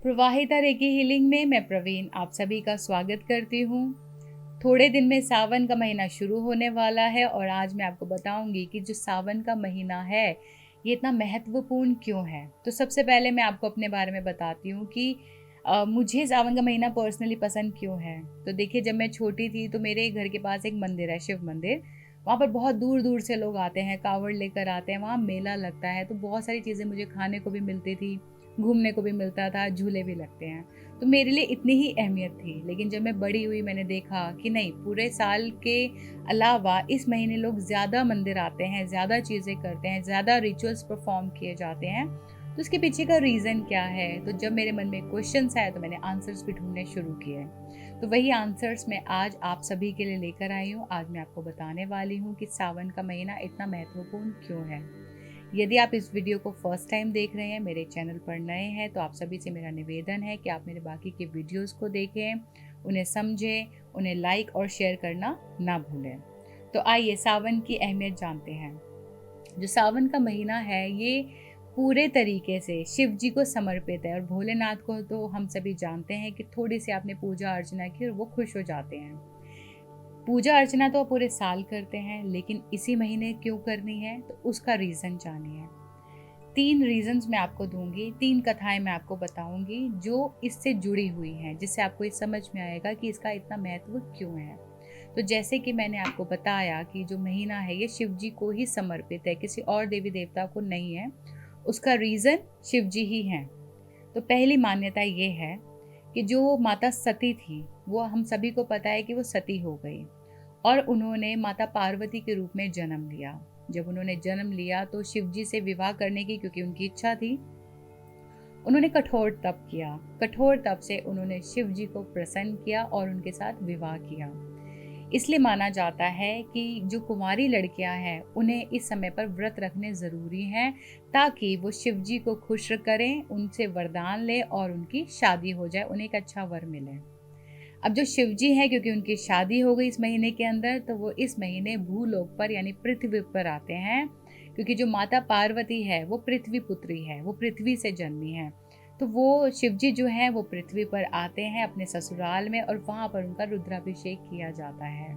प्रवाहिता recce healing में मैं प्रवीण आप सभी का स्वागत करती हूँ। थोड़े दिन में सावन का महीना शुरू होने वाला है और आज मैं आपको बताऊंगी कि जो सावन का महीना है ये इतना महत्वपूर्ण क्यों है। तो सबसे पहले मैं आपको अपने बारे में बताती हूँ कि मुझे सावन का महीना पर्सनली पसंद क्यों है। तो देखिए, जब मैं छोटी थी तो मेरे घर के पास एक मंदिर है, शिव मंदिर। वहाँ पर बहुत दूर दूर से लोग आते हैं, कावड़ लेकर आते हैं, वहाँ मेला लगता है, तो बहुत सारी चीज़ें मुझे खाने को भी मिलती थी, घूमने को भी मिलता था, झूले भी लगते हैं। तो मेरे लिए इतनी ही अहमियत थी। लेकिन जब मैं बड़ी हुई मैंने देखा कि नहीं, पूरे साल के अलावा इस महीने लोग ज़्यादा मंदिर आते हैं, ज़्यादा चीज़ें करते हैं, ज़्यादा रिचुअल्स परफॉर्म किए जाते हैं। तो उसके पीछे का रीज़न क्या है। तो जब मेरे मन में क्वेश्चंस आए तो मैंने आंसर्स भी ढूंढने शुरू किए। तो वही आंसर्स मैं आज आप सभी के लिए लेकर आई हूँ। आज मैं आपको बताने वाली हूँ कि सावन का महीना इतना महत्वपूर्ण क्यों है। यदि आप इस वीडियो को फर्स्ट टाइम देख रहे हैं, मेरे चैनल पर नए हैं, तो आप सभी से मेरा निवेदन है कि आप मेरे बाकी के वीडियोस को देखें, उन्हें समझें, उन्हें लाइक और शेयर करना ना भूलें। तो आइए सावन की अहमियत जानते हैं। जो सावन का महीना है ये पूरे तरीके से शिव जी को समर्पित है और भोलेनाथ को तो हम सभी जानते हैं कि थोड़ी सी आपने पूजा अर्चना की और वो खुश हो जाते हैं। पूजा अर्चना तो पूरे साल करते हैं, लेकिन इसी महीने क्यों करनी है, तो उसका रीज़न जानिए। 3 रीज़न्स मैं आपको दूंगी, 3 कथाएं मैं आपको बताऊंगी जो इससे जुड़ी हुई हैं, जिससे आपको ये समझ में आएगा कि इसका इतना महत्व क्यों है। तो जैसे कि मैंने आपको बताया कि जो महीना है ये शिव जी को ही समर्पित है, किसी और देवी देवता को नहीं है। उसका रीज़न शिव जी ही हैं। तो पहली मान्यता ये है कि जो माता सती थी, वो हम सभी को पता है कि वो सती हो गई और उन्होंने माता पार्वती के रूप में जन्म लिया। जब उन्होंने जन्म लिया तो शिव जी से विवाह करने की क्योंकि उनकी इच्छा थी, उन्होंने कठोर तप किया। कठोर तप से उन्होंने शिव जी को प्रसन्न किया और उनके साथ विवाह किया। इसलिए माना जाता है कि जो कुंवारी लड़कियां हैं उन्हें इस समय पर व्रत रखने ज़रूरी हैं, ताकि वो शिव जी को खुश करें, उनसे वरदान लें और उनकी शादी हो जाए, उन्हें एक अच्छा वर मिले। अब जो शिव जी हैं, क्योंकि उनकी शादी हो गई इस महीने के अंदर, तो वो इस महीने भूलोक पर यानी पृथ्वी पर आते हैं। क्योंकि जो माता पार्वती है वो पृथ्वी पुत्री है, वो पृथ्वी से जन्मी है। तो वो शिव जी जो हैं वो पृथ्वी पर आते हैं अपने ससुराल में और वहाँ पर उनका रुद्राभिषेक किया जाता है।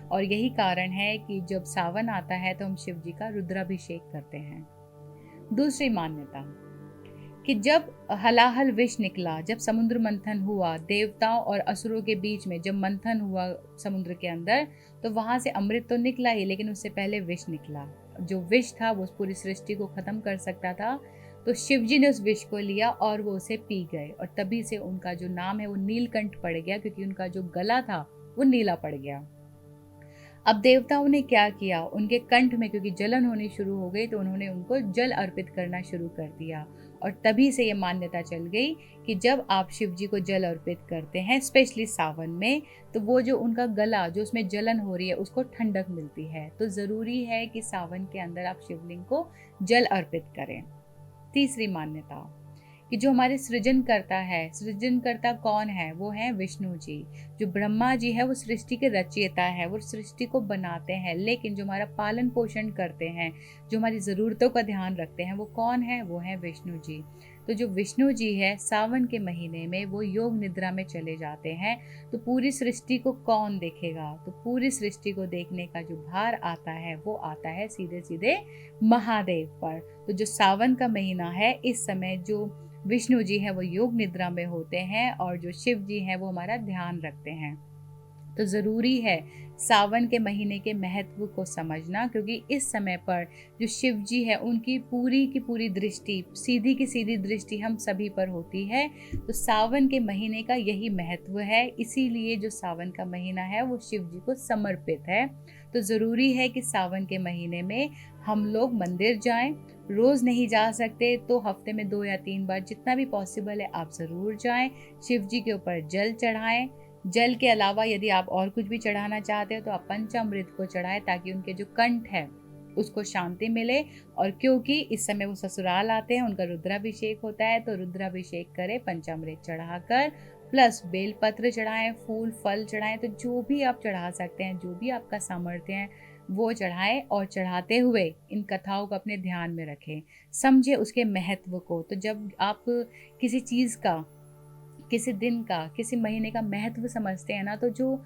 और यही कारण है कि जब सावन आता है तो हम शिव जी का रुद्राभिषेक करते हैं। दूसरी मान्यता कि जब हलाहल विष निकला, जब समुद्र मंथन हुआ, देवताओं और असुरों के बीच में जब मंथन हुआ समुद्र के अंदर, तो वहाँ से अमृत तो निकला ही, लेकिन उससे पहले विष निकला। जो विष था वो पूरी सृष्टि को खत्म कर सकता था। तो शिव जी ने उस विष को लिया और वो उसे पी गए और तभी से उनका जो नाम है वो नीलकंठ पड़ गया, क्योंकि उनका जो गला था वो नीला पड़ गया। अब देवताओं ने क्या किया, उनके कंठ में क्योंकि जलन होनी शुरू हो गई तो उन्होंने उनको जल अर्पित करना शुरू कर दिया। और तभी से ये मान्यता चल गई कि जब आप शिव जी को जल अर्पित करते हैं, स्पेशली सावन में, तो वो जो उनका गला जो उसमें जलन हो रही है उसको ठंडक मिलती है। तो ज़रूरी है कि सावन के अंदर आप शिवलिंग को जल अर्पित करें। तीसरी मान्यता कि जो हमारे सृजन करता है, सृजन करता कौन है, वो है विष्णु जी। जो ब्रह्मा जी है वो सृष्टि के रचयिता है, वो सृष्टि को बनाते हैं, लेकिन जो हमारा पालन पोषण करते हैं, जो हमारी ज़रूरतों का ध्यान रखते हैं, वो कौन है, वो है विष्णु जी। तो जो विष्णु जी है सावन के महीने में वो योग निद्रा में चले जाते हैं। तो पूरी सृष्टि को कौन देखेगा, तो पूरी सृष्टि को देखने का जो भार आता है वो आता है सीधे सीधे महादेव पर। तो जो सावन का महीना है, इस समय जो विष्णु जी हैं वो योग निद्रा में होते हैं और जो शिव जी हैं वो हमारा ध्यान रखते हैं। तो ज़रूरी है सावन के महीने के महत्व को समझना, क्योंकि इस समय पर जो शिव जी है उनकी पूरी की पूरी दृष्टि, सीधी की सीधी दृष्टि हम सभी पर होती है। तो सावन के महीने का यही महत्व है, इसीलिए जो सावन का महीना है वो शिव जी को समर्पित है। तो ज़रूरी है कि सावन के महीने में हम लोग मंदिर जाएं। रोज़ नहीं जा सकते तो हफ्ते में 2 या 3 बार, जितना भी पॉसिबल है आप ज़रूर जाएं। शिव जी के ऊपर जल चढ़ाएं। जल के अलावा यदि आप और कुछ भी चढ़ाना चाहते हो तो आप पंचामृत को चढ़ाएं, ताकि उनके जो कंठ है उसको शांति मिले। और क्योंकि इस समय वो ससुराल आते हैं, उनका रुद्राभिषेक होता है, तो रुद्राभिषेक करें पंचामृत चढ़ाकर, प्लस बेलपत्र चढ़ाएं, फूल फल चढ़ाएं। तो जो भी आप चढ़ा सकते हैं, जो भी आपका सामर्थ्य है वो चढ़ाएं। और चढ़ाते हुए इन कथाओं को अपने ध्यान में रखें, समझे उसके महत्व को। तो जब आप किसी चीज़ का किसी दिन का, किसी महीने का महत्व समझते हैं ना, तो जो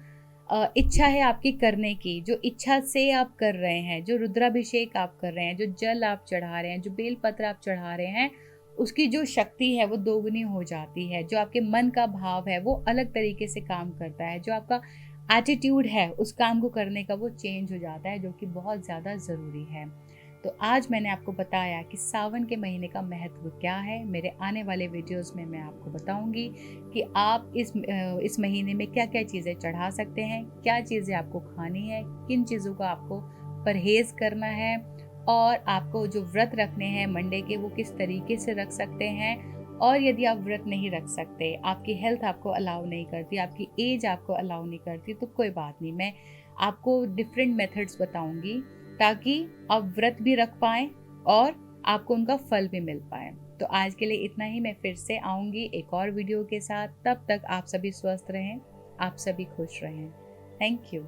इच्छा है आपकी करने की, जो इच्छा से आप कर रहे हैं, जो रुद्राभिषेक आप कर रहे हैं, जो जल आप चढ़ा रहे हैं, जो बेलपत्र आप चढ़ा रहे हैं, उसकी जो शक्ति है वो दोगुनी हो जाती है। जो आपके मन का भाव है वो अलग तरीके से काम करता है। जो आपका एटीट्यूड है उस काम को करने का वो चेंज हो जाता है, जो कि बहुत ज़्यादा ज़रूरी है। तो आज मैंने आपको बताया कि सावन के महीने का महत्व क्या है। मेरे आने वाले वीडियोस में मैं आपको बताऊंगी कि आप इस महीने में क्या क्या चीज़ें चढ़ा सकते हैं, क्या चीज़ें आपको खानी है, किन चीज़ों का आपको परहेज़ करना है, और आपको जो व्रत रखने हैं मंडे के वो किस तरीके से रख सकते हैं। और यदि आप व्रत नहीं रख सकते, आपकी हेल्थ आपको अलाउ नहीं करती, आपकी एज आपको अलाउ नहीं करती, तो कोई बात नहीं, मैं आपको डिफरेंट मेथड्स बताऊंगी ताकि आप व्रत भी रख पाएँ और आपको उनका फल भी मिल पाए। तो आज के लिए इतना ही। मैं फिर से आऊँगी एक और वीडियो के साथ। तब तक आप सभी स्वस्थ रहें, आप सभी खुश रहें। Thank you.